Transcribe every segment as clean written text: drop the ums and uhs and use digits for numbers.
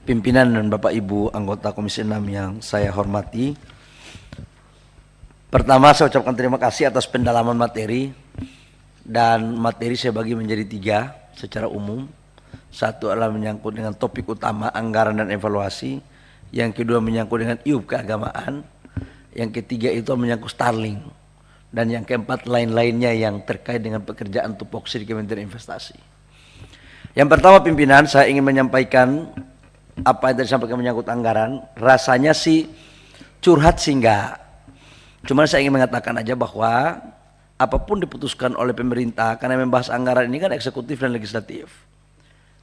pimpinan dan Bapak Ibu anggota Komisi 6 yang saya hormati. Pertama, saya ucapkan terima kasih atas pendalaman materi, dan materi saya bagi menjadi 3 secara umum. Satu adalah menyangkut dengan topik utama anggaran dan evaluasi, yang kedua menyangkut dengan IUP keagamaan, yang ketiga itu menyangkut Starlink, dan yang keempat lain-lainnya yang terkait dengan pekerjaan tupoksi di Kementerian Investasi. Yang pertama, pimpinan, saya ingin menyampaikan apa yang tadi disampaikan menyangkut anggaran. Rasanya sih curhat sih enggak, cuma saya ingin mengatakan aja bahwa apapun diputuskan oleh pemerintah, karena membahas anggaran ini kan eksekutif dan legislatif.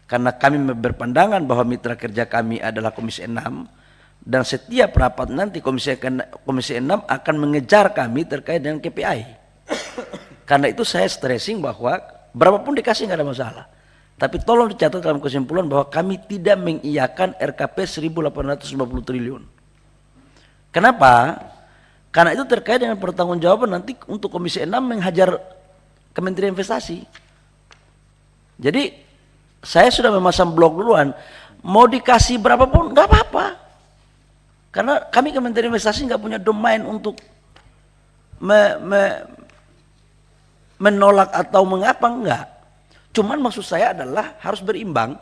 Karena kami berpandangan bahwa mitra kerja kami adalah Komisi 6, dan setiap rapat nanti Komisi 6 akan mengejar kami terkait dengan KPI. Karena itu saya stressing bahwa berapapun dikasih nggak ada masalah. Tapi tolong dicatat dalam kesimpulan bahwa kami tidak mengiyakan RKP 1.850 triliun. Kenapa? Karena itu terkait dengan pertanggungjawaban nanti untuk Komisi 6 menghajar Kementerian Investasi. Jadi saya sudah memasang blok duluan, mau dikasih berapapun nggak apa-apa. Karena kami Kementerian Investasi nggak punya domain untuk menolak atau mengapa, enggak. Cuman maksud saya adalah harus berimbang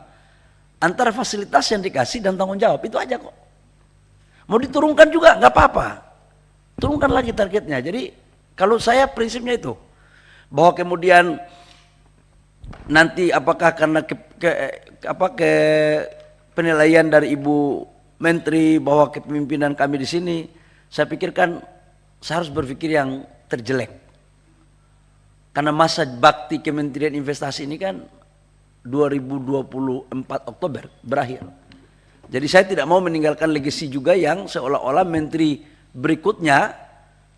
antara fasilitas yang dikasih dan tanggung jawab, itu aja kok. Mau diturunkan juga nggak apa-apa, turunkan lagi targetnya. Jadi kalau saya prinsipnya itu, bahwa kemudian nanti apakah karena penilaian dari Ibu Menteri bahwa kepemimpinan kami di sini, saya pikirkan saya harus berpikir yang terjelek. Karena masa bakti Kementerian Investasi ini kan 2024 Oktober berakhir. Jadi saya tidak mau meninggalkan legasi juga yang seolah-olah menteri berikutnya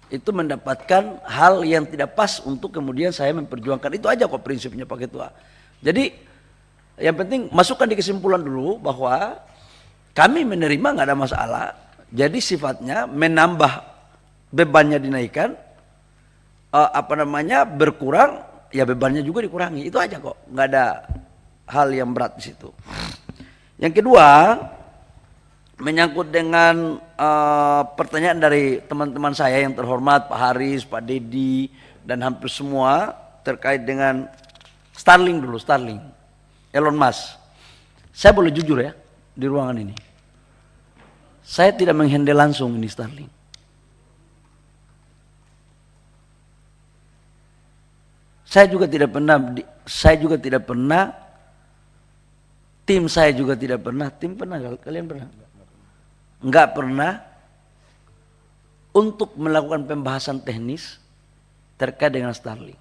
itu mendapatkan hal yang tidak pas untuk kemudian saya memperjuangkan. Itu aja kok prinsipnya Pak Ketua. Jadi yang penting masukkan di kesimpulan dulu bahwa kami menerima nggak ada masalah. Jadi sifatnya menambah bebannya dinaikkan, berkurang ya bebannya juga dikurangi. Itu aja kok, nggak ada hal yang berat di situ. Yang kedua, menyangkut dengan pertanyaan dari teman-teman saya yang terhormat, Pak Haris, Pak Dedi, dan hampir semua terkait dengan Starlink dulu, Starlink, Elon Musk. Saya boleh jujur ya di ruangan ini, saya tidak menghandle langsung ini Starlink. Saya juga tidak pernah, tim saya juga tidak pernah, tim pernah, kalian pernah? Enggak pernah untuk melakukan pembahasan teknis terkait dengan Starlink.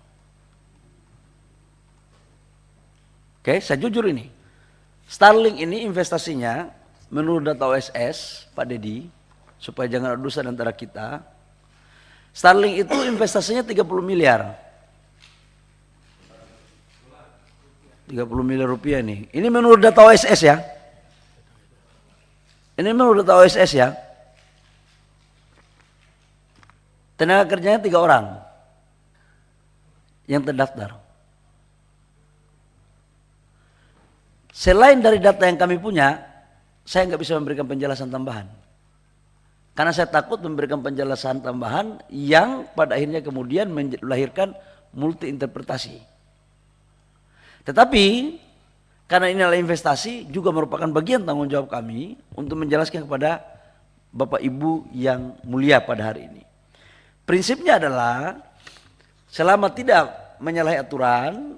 Oke, saya jujur ini. Starlink ini investasinya menurut data OSS, Pak Dedi, supaya jangan ada dusta antara kita. Starlink itu investasinya 30 miliar. 30 miliar rupiah nih. Ini menurut data OSS ya. Ini menurut data OSS ya. Tenaga kerjanya 3 orang yang terdaftar. Selain dari data yang kami punya, saya nggak bisa memberikan penjelasan tambahan. Karena saya takut memberikan penjelasan tambahan yang pada akhirnya kemudian melahirkan multi interpretasi. Tetapi karena ini adalah investasi, juga merupakan bagian tanggung jawab kami untuk menjelaskan kepada Bapak Ibu yang mulia pada hari ini. Prinsipnya adalah selama tidak menyalahi aturan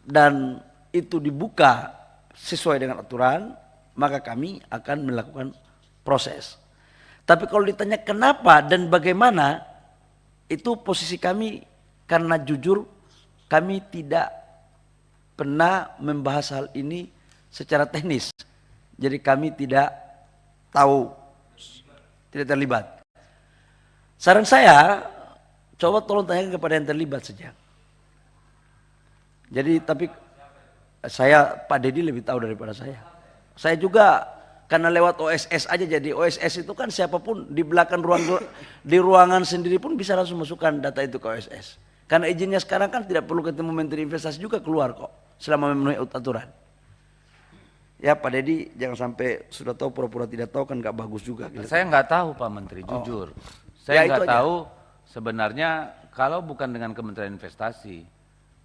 dan itu dibuka sesuai dengan aturan, maka kami akan melakukan proses. Tapi kalau ditanya kenapa dan bagaimana, itu posisi kami, karena jujur kami tidak pernah membahas hal ini secara teknis. Jadi kami tidak tahu, tidak terlibat. Saran saya, coba tolong tanyakan kepada yang terlibat saja. Jadi tapi saya, Pak Dedi lebih tahu daripada saya. Saya juga karena lewat OSS aja, jadi OSS itu kan siapapun di belakang di ruangan sendiri pun bisa langsung masukkan data itu ke OSS. Karena izinnya sekarang kan tidak perlu ketemu Menteri Investasi juga keluar kok, selama memenuhi aturan. Ya Pak Dedi jangan sampai sudah tahu pura-pura tidak tahu kan nggak bagus juga. Gitu. Saya nggak tahu Pak Menteri, jujur. Saya nggak tahu sebenarnya kalau bukan dengan Kementerian Investasi,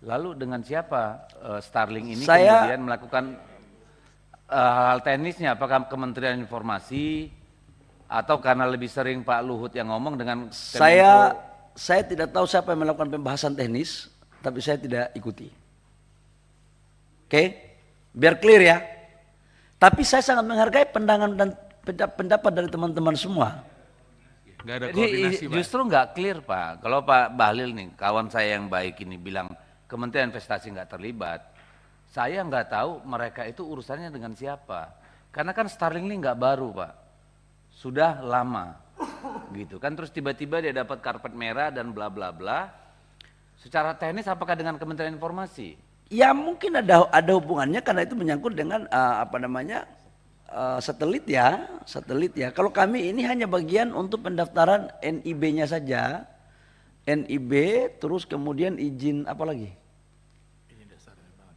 lalu dengan siapa Starlink ini kemudian melakukan hal teknisnya? Apakah Kementerian Informasi atau karena lebih sering Pak Luhut yang ngomong dengan Saya tidak tahu siapa yang melakukan pembahasan teknis, tapi saya tidak ikuti. Oke, biar clear ya. Tapi saya sangat menghargai pandangan dan pendapat dari teman-teman semua. Gak ada koordinasi, Pak. Justru nggak clear Pak. Kalau Pak Bahlil nih, kawan saya yang baik ini bilang Kementerian Investasi nggak terlibat, saya nggak tahu mereka itu urusannya dengan siapa. Karena kan Starlink ini nggak baru Pak, sudah lama, gitu kan. Terus tiba-tiba dia dapat karpet merah dan bla bla bla. Secara teknis apakah dengan Kementerian Informasi? Ya mungkin ada hubungannya karena itu menyangkut dengan satelit ya. Kalau kami ini hanya bagian untuk pendaftaran NIB-nya saja. NIB terus kemudian izin apa lagi?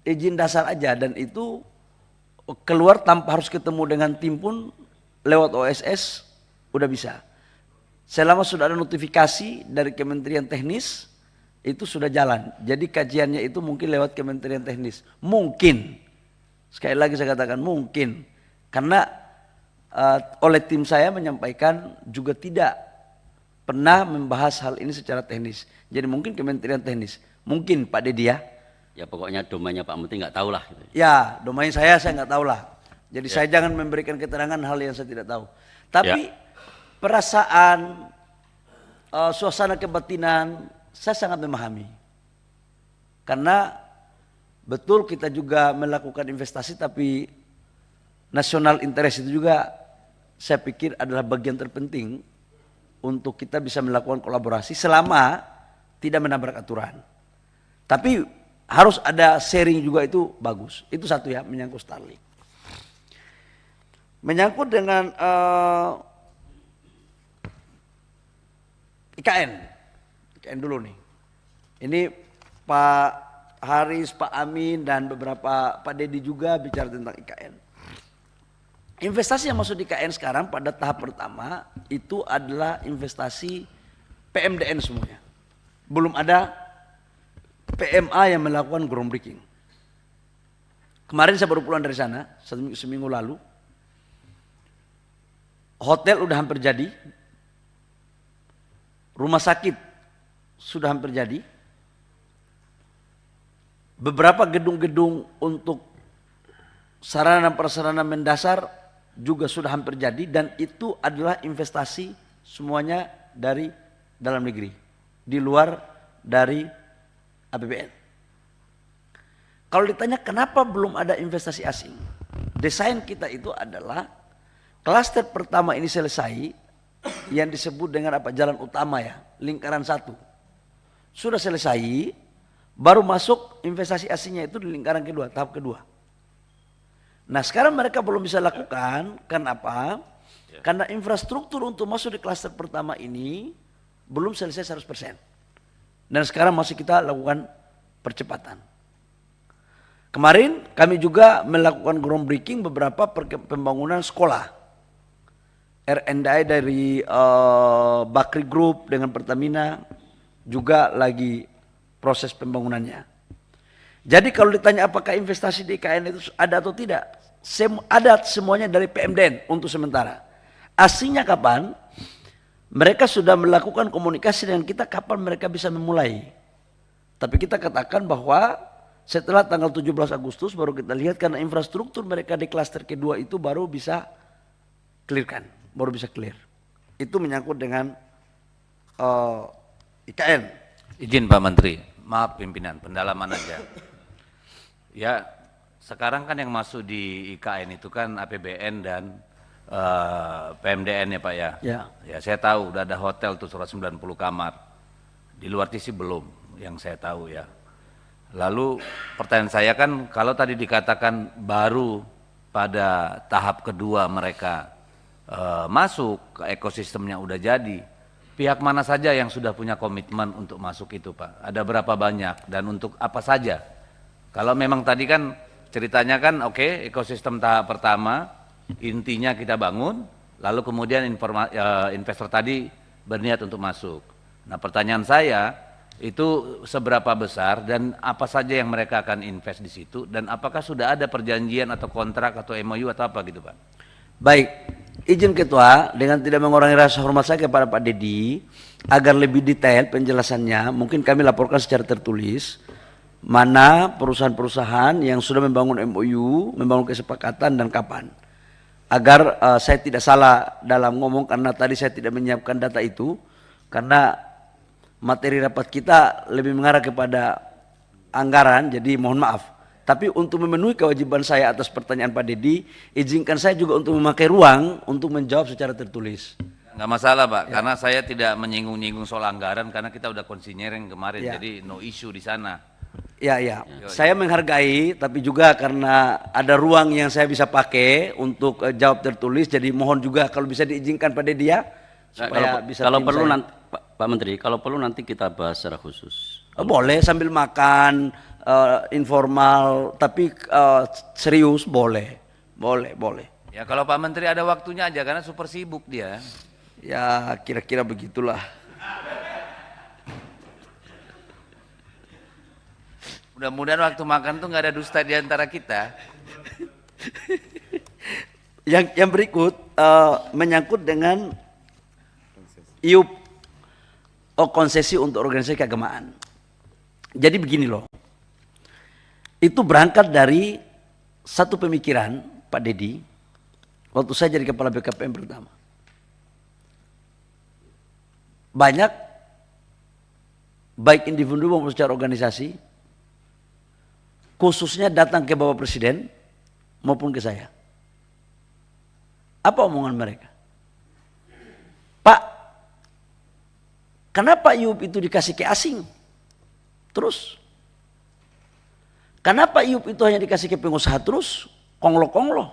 Izin dasar aja, dan itu keluar tanpa harus ketemu dengan tim pun lewat OSS udah bisa. Selama sudah ada notifikasi dari Kementerian Teknis itu sudah jalan. Jadi kajiannya itu mungkin lewat Kementerian Teknis. Mungkin. Sekali lagi saya katakan mungkin. Karena oleh tim saya menyampaikan juga tidak pernah membahas hal ini secara teknis. Jadi mungkin Kementerian Teknis. Mungkin Pak Dedi ya. Ya pokoknya domainnya Pak Menteri nggak tahu lah. Ya domain saya nggak tahu lah. Jadi saya jangan memberikan keterangan hal yang saya tidak tahu. Tapi perasaan, suasana kebatinan saya sangat memahami. Karena betul kita juga melakukan investasi, tapi national interest itu juga saya pikir adalah bagian terpenting untuk kita bisa melakukan kolaborasi selama tidak menabrak aturan. Tapi harus ada sharing juga, itu bagus. Itu satu ya, menyangkut Starlink. Menyangkut dengan IKN dulu nih. Ini Pak Haris, Pak Amin dan beberapa Pak Dedi juga bicara tentang IKN. Investasi yang masuk di IKN sekarang pada tahap pertama itu adalah investasi PMDN semuanya. Belum ada PMA yang melakukan groundbreaking. Kemarin saya baru pulang dari sana, seminggu lalu. Hotel udah hampir jadi. Rumah sakit sudah hampir jadi. Beberapa gedung-gedung untuk sarana prasarana mendasar juga sudah hampir jadi, dan itu adalah investasi semuanya dari dalam negeri, di luar dari APBN. Kalau ditanya kenapa belum ada investasi asing, desain kita itu adalah klaster pertama ini selesai, yang disebut dengan apa, jalan utama ya, lingkaran 1 sudah selesai, baru masuk investasi asingnya itu di lingkaran kedua, tahap kedua. Nah sekarang mereka belum bisa lakukan, kenapa? Karena infrastruktur untuk masuk di klaster pertama ini belum selesai 100%. Dan sekarang masih kita lakukan percepatan. Kemarin kami juga melakukan groundbreaking beberapa pembangunan sekolah. R&I dari Bakri Group dengan Pertamina juga lagi proses pembangunannya. Jadi kalau ditanya apakah investasi di IKN itu ada atau tidak, ada semuanya dari PMDN untuk sementara. Aslinya kapan? Mereka sudah melakukan komunikasi dengan kita kapan mereka bisa memulai. Tapi kita katakan bahwa setelah tanggal 17 Agustus baru kita lihat, karena infrastruktur mereka di klaster kedua itu baru bisa clearkan, baru bisa clear. Itu menyangkut dengan IKN. Izin Pak Menteri, maaf pimpinan, pendalaman aja. Ya, sekarang kan yang masuk di IKN itu kan APBN dan PMDN ya Pak ya. Ya saya tahu udah ada hotel tuh 190 kamar. Di luar sisi belum, yang saya tahu ya. Lalu pertanyaan saya kan, kalau tadi dikatakan baru pada tahap kedua mereka masuk ke ekosistemnya udah jadi, pihak mana saja yang sudah punya komitmen untuk masuk itu Pak? Ada berapa banyak dan untuk apa saja? Kalau memang tadi kan ceritanya kan oke, ekosistem tahap pertama intinya kita bangun, lalu kemudian investor tadi berniat untuk masuk. Nah, pertanyaan saya itu seberapa besar dan apa saja yang mereka akan invest di situ, dan apakah sudah ada perjanjian atau kontrak atau MOU atau apa gitu, Pak? Baik, izin Ketua, dengan tidak mengurangi rasa hormat saya kepada Pak Dedi, agar lebih detail penjelasannya, mungkin kami laporkan secara tertulis mana perusahaan-perusahaan yang sudah membangun MOU, membangun kesepakatan dan kapan. Agar saya tidak salah dalam ngomong, karena tadi saya tidak menyiapkan data itu, karena materi rapat kita lebih mengarah kepada anggaran, jadi mohon maaf. Tapi untuk memenuhi kewajiban saya atas pertanyaan Pak Dedi, izinkan saya juga untuk memakai ruang untuk menjawab secara tertulis. Nggak masalah, Pak, karena saya tidak menyinggung-nyinggung soal anggaran karena kita udah konsinyering kemarin, jadi no issue di sana. Ya, saya menghargai, tapi juga karena ada ruang yang saya bisa pakai untuk jawab tertulis, jadi mohon juga kalau bisa diizinkan Pak Dedi ya, supaya bisa. Kalau perlu nanti Pak Menteri, kalau perlu nanti kita bahas secara khusus. Boleh sambil makan, informal, tapi serius boleh. Ya kalau Pak Menteri ada waktunya aja karena super sibuk dia. Ya kira-kira begitulah. Mudah-mudahan waktu makan tuh nggak ada dusta di antara kita. Yang berikut menyangkut dengan IUP. Konsesi untuk organisasi keagamaan. Jadi begini loh, itu berangkat dari satu pemikiran Pak Dedi waktu saya jadi kepala BKPM pertama. Banyak baik individu maupun secara organisasi khususnya datang ke Bapak Presiden maupun ke saya. Apa omongan mereka? Pak, kenapa IUP itu dikasih ke asing? Terus, kenapa IUP itu hanya dikasih ke pengusaha terus? Konglo-konglo.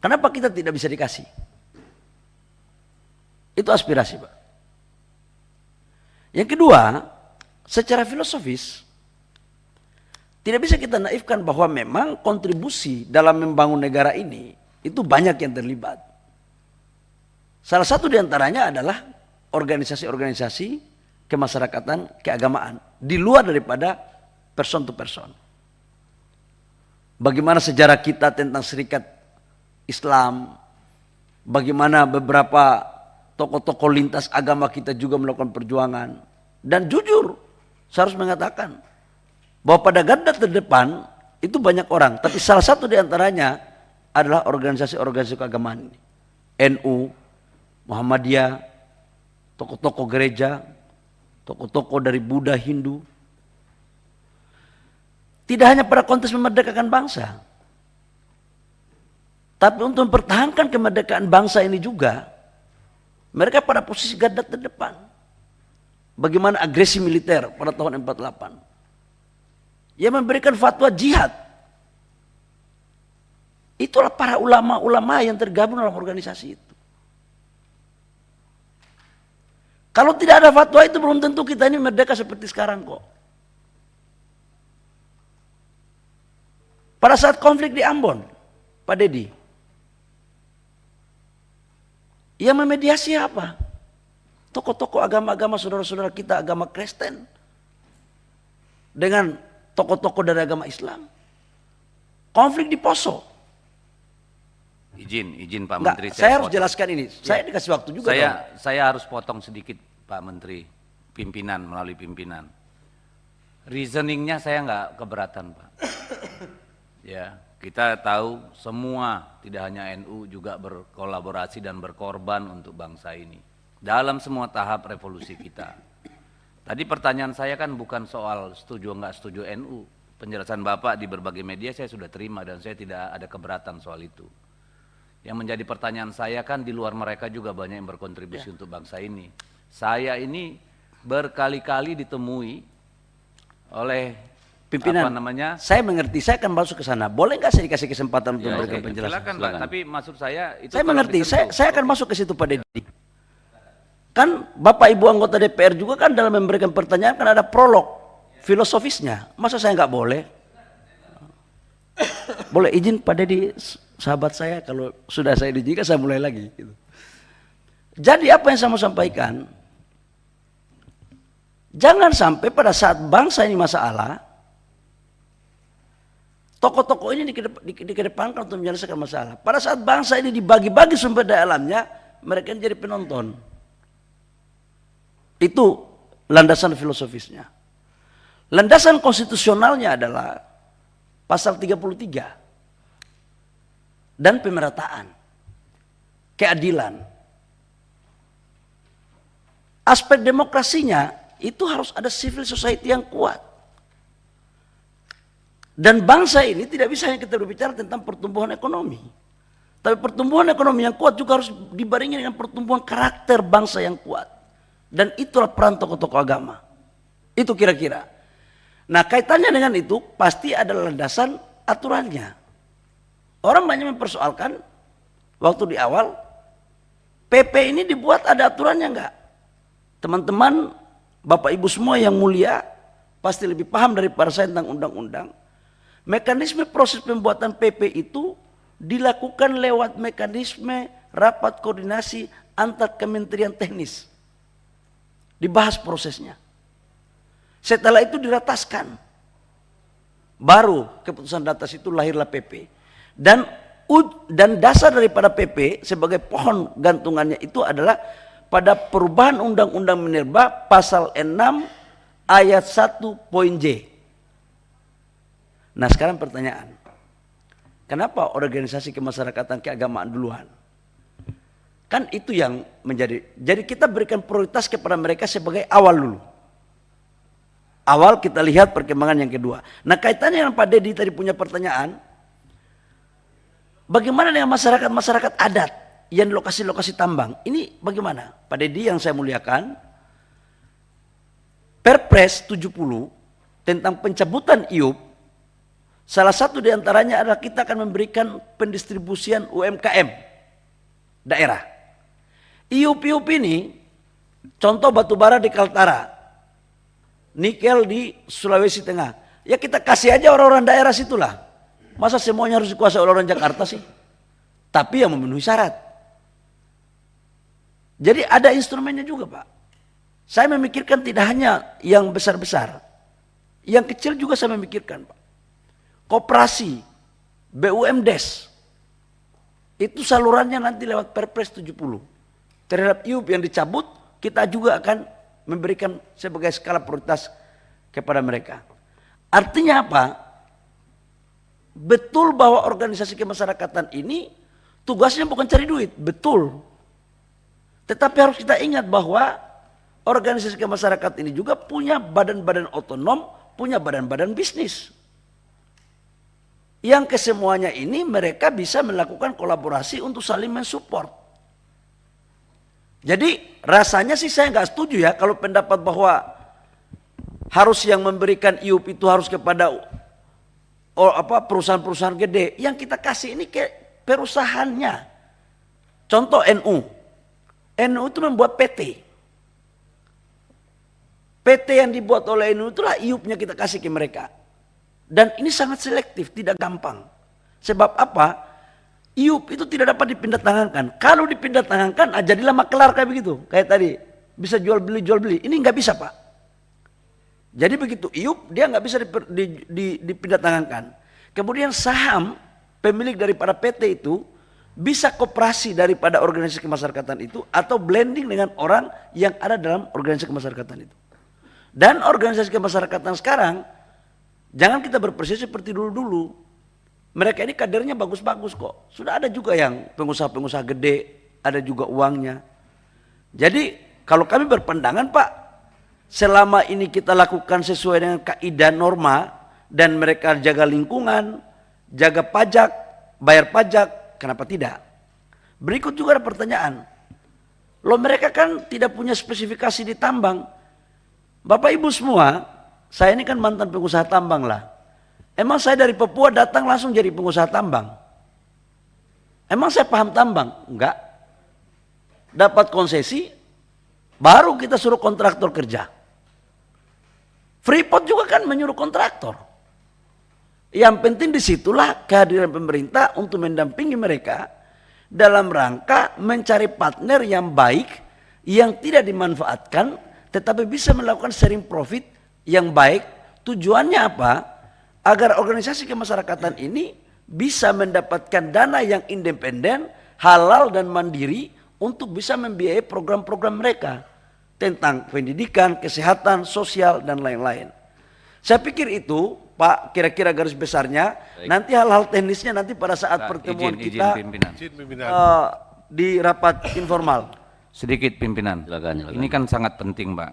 Kenapa kita tidak bisa dikasih? Itu aspirasi, Pak. Yang kedua, secara filosofis, tidak bisa kita naifkan bahwa memang kontribusi dalam membangun negara ini itu banyak yang terlibat. Salah satu diantaranya adalah organisasi-organisasi kemasyarakatan, keagamaan, di luar daripada person to person. Bagaimana sejarah kita tentang Serikat Islam, bagaimana beberapa tokoh-tokoh lintas agama kita juga melakukan perjuangan. Dan jujur, saya harus mengatakan bahwa pada garda terdepan itu banyak orang, tapi salah satu diantaranya adalah organisasi-organisasi keagamaan ini. NU, Muhammadiyah, tokoh-tokoh gereja, tokoh-tokoh dari Buddha, Hindu. Tidak hanya pada konteks memerdekakan bangsa, tapi untuk mempertahankan kemerdekaan bangsa ini juga, mereka pada posisi garda terdepan. Bagaimana agresi militer pada tahun 48. Yang memberikan fatwa jihad. Itulah para ulama-ulama yang tergabung dalam organisasi itu. Kalau tidak ada fatwa itu belum tentu kita ini merdeka seperti sekarang kok. Pada saat konflik di Ambon, Pak Dedi, yang memediasi apa? Tokoh-tokoh agama-agama saudara-saudara kita agama Kristen dengan tokoh-tokoh dari agama Islam. Konflik di Poso. Izin Pak Enggak, Menteri. saya harus jelaskan ini. Saya dikasih waktu juga. Saya harus potong sedikit Pak Menteri, pimpinan melalui pimpinan. Reasoningnya saya nggak keberatan, Pak. Ya, kita tahu semua, tidak hanya NU juga berkolaborasi dan berkorban untuk bangsa ini dalam semua tahap revolusi kita. Tadi pertanyaan saya kan bukan soal setuju nggak setuju NU. Penjelasan Bapak di berbagai media saya sudah terima dan saya tidak ada keberatan soal itu. Yang menjadi pertanyaan saya kan di luar mereka juga banyak yang berkontribusi untuk bangsa ini. Saya ini berkali-kali ditemui oleh pimpinan. Apa namanya? Saya mengerti, saya akan masuk ke sana. Boleh nggak saya dikasih kesempatan untuk memberikan penjelasan? Silakan, Pak. Tapi maksud saya itu saya mengerti, saya akan masuk ke situ Pak Dedi. Kan Bapak Ibu anggota DPR juga kan dalam memberikan pertanyaan kan ada prolog. filosofisnya. Masa saya nggak boleh? Boleh izin Pak Dedi, sahabat saya, kalau sudah saya diizinkan saya mulai lagi. Gitu. Jadi apa yang saya mau sampaikan, jangan sampai pada saat bangsa ini masalah, tokoh-tokoh ini dikedepankan untuk menyelesaikan masalah. Pada saat bangsa ini dibagi-bagi sumber daya alamnya, mereka jadi penonton. Itu landasan filosofisnya. Landasan konstitusionalnya adalah pasal 33 dan pemerataan, keadilan. Aspek demokrasinya itu harus ada civil society yang kuat. Dan bangsa ini tidak bisa hanya kita berbicara tentang pertumbuhan ekonomi. Tapi pertumbuhan ekonomi yang kuat juga harus dibarengi dengan pertumbuhan karakter bangsa yang kuat. Dan itulah peran tokoh-tokoh agama. Itu kira-kira. Nah, kaitannya dengan itu pasti ada landasan aturannya. Orang banyak mempersoalkan waktu di awal, PP ini dibuat ada aturannya enggak? Teman-teman, Bapak Ibu semua yang mulia pasti lebih paham daripada saya tentang undang-undang. Mekanisme proses pembuatan PP itu dilakukan lewat mekanisme rapat koordinasi antar kementerian teknis. Dibahas prosesnya. Setelah itu dirataskan. Baru keputusan di atas itu lahirlah PP. Dan dasar daripada PP sebagai pohon gantungannya itu adalah pada perubahan Undang-Undang Minerba pasal 6 ayat 1 poin J. Nah sekarang pertanyaan, kenapa organisasi kemasyarakatan keagamaan duluan? Kan itu yang menjadi, jadi kita berikan prioritas kepada mereka sebagai awal dulu. Awal kita lihat perkembangan yang kedua. Nah kaitannya dengan Pak Dedi tadi punya pertanyaan, bagaimana dengan masyarakat-masyarakat adat yang di lokasi-lokasi tambang? Ini bagaimana? Pak Dedi yang saya muliakan, Perpres 70 tentang pencabutan IUP, salah satu diantaranya adalah kita akan memberikan pendistribusian UMKM daerah. IUP ini, contoh batubara di Kaltara, nikel di Sulawesi Tengah. Ya kita kasih aja orang-orang daerah situlah. Masa semuanya harus dikuasai oleh orang Jakarta sih? Tapi yang memenuhi syarat. Jadi ada instrumennya juga Pak. Saya memikirkan tidak hanya yang besar-besar. Yang kecil juga saya memikirkan Pak. Koperasi, BUMDes. Itu salurannya nanti lewat Perpres 70. Terhadap IUP yang dicabut, kita juga akan memberikan sebagai skala prioritas kepada mereka. Artinya apa? Betul bahwa organisasi kemasyarakatan ini tugasnya bukan cari duit, betul. Tetapi harus kita ingat bahwa organisasi kemasyarakatan ini juga punya badan-badan otonom, punya badan-badan bisnis. Yang kesemuanya ini mereka bisa melakukan kolaborasi untuk saling mensupport. Jadi rasanya sih saya nggak setuju ya kalau pendapat bahwa harus yang memberikan IUP itu harus kepada perusahaan-perusahaan gede. Yang kita kasih ini ke perusahaannya. Contoh NU. NU itu membuat PT. PT yang dibuat oleh NU itulah IUP-nya kita kasih ke mereka. Dan ini sangat selektif, tidak gampang. Sebab apa? IUP itu tidak dapat dipindah tangankan. Kalau dipindah tangankan, jadilah makelar kayak begitu. Kayak tadi, bisa jual beli. Ini nggak bisa Pak. Jadi begitu IUP, dia nggak bisa dipindah tangankan. Kemudian saham pemilik daripada PT itu bisa koperasi daripada organisasi kemasyarakatan itu atau blending dengan orang yang ada dalam organisasi kemasyarakatan itu. Dan organisasi kemasyarakatan sekarang jangan kita berpersis seperti dulu-dulu. Mereka ini kadernya bagus-bagus kok. Sudah ada juga yang pengusaha-pengusaha gede, ada juga uangnya. Jadi kalau kami berpandangan Pak, selama ini kita lakukan sesuai dengan kaidah norma dan mereka jaga lingkungan, jaga pajak, bayar pajak, kenapa tidak? Berikut juga ada pertanyaan. Loh mereka kan tidak punya spesifikasi di tambang. Bapak Ibu semua, saya ini kan mantan pengusaha tambang lah. Emang saya dari Papua datang langsung jadi pengusaha tambang? Emang saya paham tambang? Enggak. Dapat konsesi, baru kita suruh kontraktor kerja. Freeport juga kan menyuruh kontraktor. Yang penting disitulah kehadiran pemerintah untuk mendampingi mereka dalam rangka mencari partner yang baik, yang tidak dimanfaatkan, tetapi bisa melakukan sharing profit yang baik. Tujuannya apa? Agar organisasi kemasyarakatan ini bisa mendapatkan dana yang independen, halal dan mandiri untuk bisa membiayai program-program mereka tentang pendidikan, kesehatan, sosial, dan lain-lain. Saya pikir itu, Pak, kira-kira garis besarnya. Baik. Nanti hal-hal teknisnya nanti pada saat pertemuan kita di rapat informal. Sedikit pimpinan. Silakan. Ini kan sangat penting, Pak.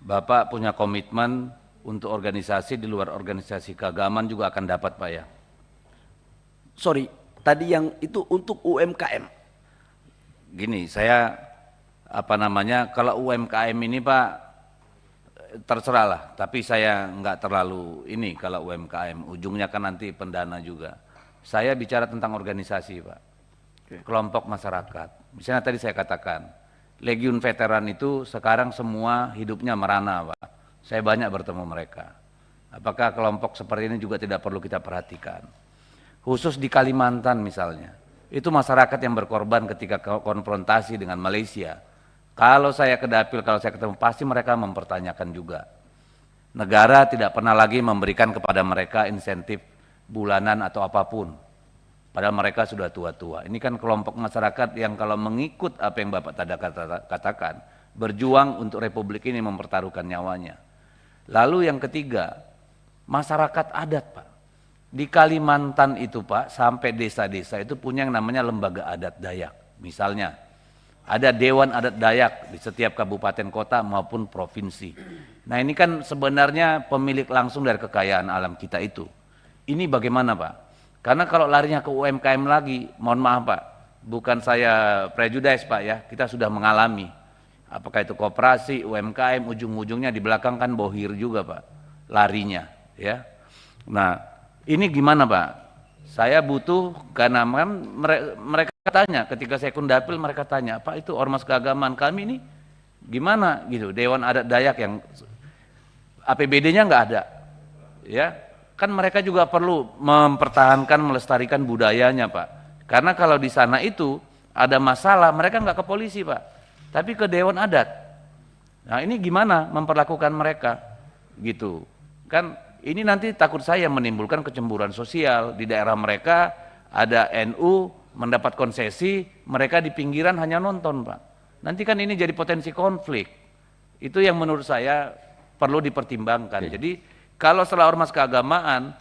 Bapak punya komitmen untuk organisasi di luar organisasi keagamaan juga akan dapat, Pak ya. Sorry, tadi yang itu untuk UMKM. Gini, saya kalau UMKM ini Pak terserah lah, tapi saya nggak terlalu ini kalau UMKM, ujungnya kan nanti pendana juga. Saya bicara tentang organisasi Pak, kelompok masyarakat. Misalnya tadi saya katakan, Legiun Veteran itu sekarang semua hidupnya merana Pak. Saya banyak bertemu mereka. Apakah kelompok seperti ini juga tidak perlu kita perhatikan? Khusus di Kalimantan misalnya, itu masyarakat yang berkorban ketika konfrontasi dengan Malaysia. Kalau saya ke Dapil, kalau saya ketemu, pasti mereka mempertanyakan juga. Negara tidak pernah lagi memberikan kepada mereka insentif bulanan atau apapun. Padahal mereka sudah tua-tua. Ini kan kelompok masyarakat yang kalau mengikut apa yang Bapak tadi katakan, berjuang untuk Republik ini mempertaruhkan nyawanya. Lalu yang ketiga, masyarakat adat Pak. Di Kalimantan itu Pak, sampai desa-desa itu punya yang namanya lembaga adat Dayak. Misalnya, ada Dewan Adat Dayak di setiap kabupaten kota maupun provinsi. Nah ini kan sebenarnya pemilik langsung dari kekayaan alam kita itu. Ini bagaimana Pak? Karena kalau larinya ke UMKM lagi, mohon maaf Pak, bukan saya prejudice Pak ya, kita sudah mengalami. Apakah itu koperasi, UMKM, ujung-ujungnya di belakang kan bohir juga Pak, larinya ya. Nah ini gimana Pak? Saya butuh, karena mereka tanya, ketika saya Kundapil mereka tanya, Pak itu ormas keagamaan kami ini gimana gitu, Dewan Adat Dayak yang APBD-nya nggak ada, ya kan mereka juga perlu mempertahankan, melestarikan budayanya Pak, karena kalau di sana itu ada masalah, mereka nggak ke polisi Pak, tapi ke Dewan Adat. Nah ini gimana memperlakukan mereka, gitu, kan ini nanti takut saya menimbulkan kecemburuan sosial di daerah mereka, ada NU, mendapat konsesi, mereka di pinggiran hanya nonton Pak. Nanti kan ini jadi potensi konflik. Itu yang menurut saya perlu dipertimbangkan. Jadi kalau setelah ormas keagamaan,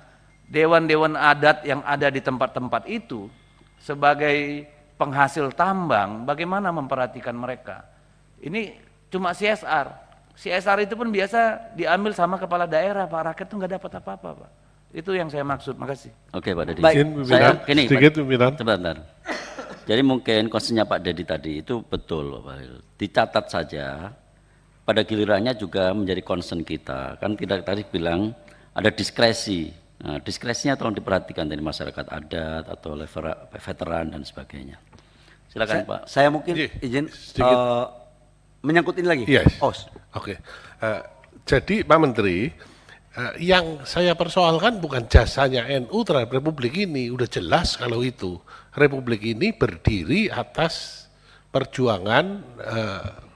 dewan-dewan adat yang ada di tempat-tempat itu sebagai penghasil tambang, bagaimana memperhatikan mereka? Ini cuma CSR. CSR itu pun biasa diambil sama kepala daerah Pak, rakyat itu nggak dapat apa-apa Pak. Itu yang saya maksud, makasih. Oke Pak Dedi. Baik. Saya gini, sedikit pimpinan. Sebentar. Jadi mungkin concernnya Pak Dedi tadi itu betul Pak Bahlil. Dicatat saja, pada gilirannya juga menjadi concern kita. Kan kita tadi bilang ada diskresi. Nah, diskresinya tolong diperhatikan dari masyarakat adat atau veteran dan sebagainya. Silakan Pak. Saya mungkin izin menyangkut ini lagi. Yes. Oke. Jadi Pak Menteri, yang saya persoalkan bukan jasanya NU terhadap Republik ini, udah jelas kalau itu. Republik ini berdiri atas perjuangan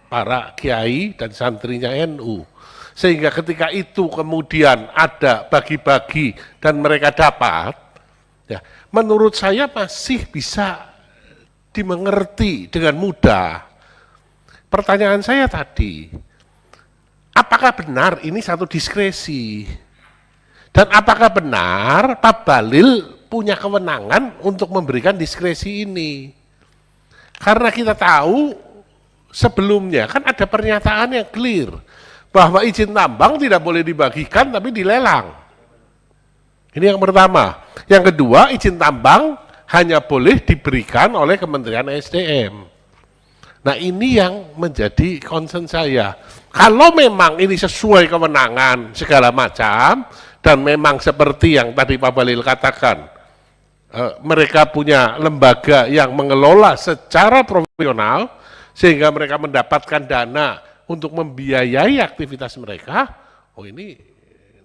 para kiai dan santrinya NU. Sehingga ketika itu kemudian ada bagi-bagi dan mereka dapat, ya, menurut saya masih bisa dimengerti dengan mudah. Pertanyaan saya tadi, apakah benar ini satu diskresi? Dan apakah benar Pak Bahlil punya kewenangan untuk memberikan diskresi ini? Karena kita tahu sebelumnya kan ada pernyataan yang clear bahwa izin tambang tidak boleh dibagikan tapi dilelang. Ini yang pertama. Yang kedua, izin tambang hanya boleh diberikan oleh Kementerian SDM. Nah ini yang menjadi concern saya. Kalau memang ini sesuai kewenangan segala macam, dan memang seperti yang tadi Pak Bahlil katakan, mereka punya lembaga yang mengelola secara profesional, sehingga mereka mendapatkan dana untuk membiayai aktivitas mereka, oh ini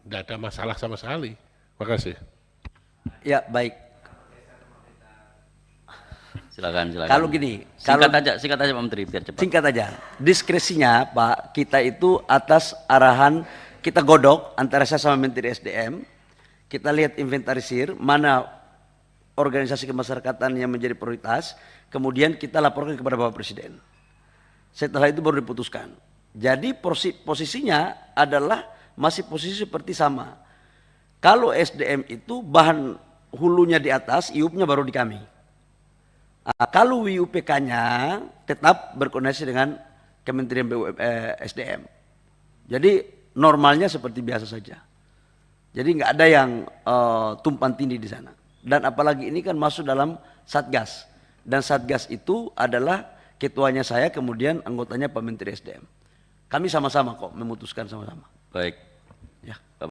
tidak ada masalah sama sekali. Makasih. Ya baik. Silakan. Kalau gini, Singkat aja Pak Menteri biar cepat. Singkat aja. Diskresinya Pak, kita itu atas arahan kita godok antara saya sama Menteri SDM. Kita lihat inventarisir mana organisasi kemasyarakatan yang menjadi prioritas, kemudian kita laporkan kepada Bapak Presiden. Setelah itu baru diputuskan. Jadi posisinya adalah masih posisi seperti sama. Kalau SDM itu bahan hulunya di atas, IUP-nya baru di kami. Kalau WUPK-nya tetap berkoordinasi dengan Kementerian SDM. Jadi normalnya seperti biasa saja. Jadi nggak ada yang tumpang tindih di sana. Dan apalagi ini kan masuk dalam Satgas. Dan Satgas itu adalah ketuanya saya, kemudian anggotanya Pak Menteri SDM. Kami sama-sama kok memutuskan sama-sama. Baik. Ya.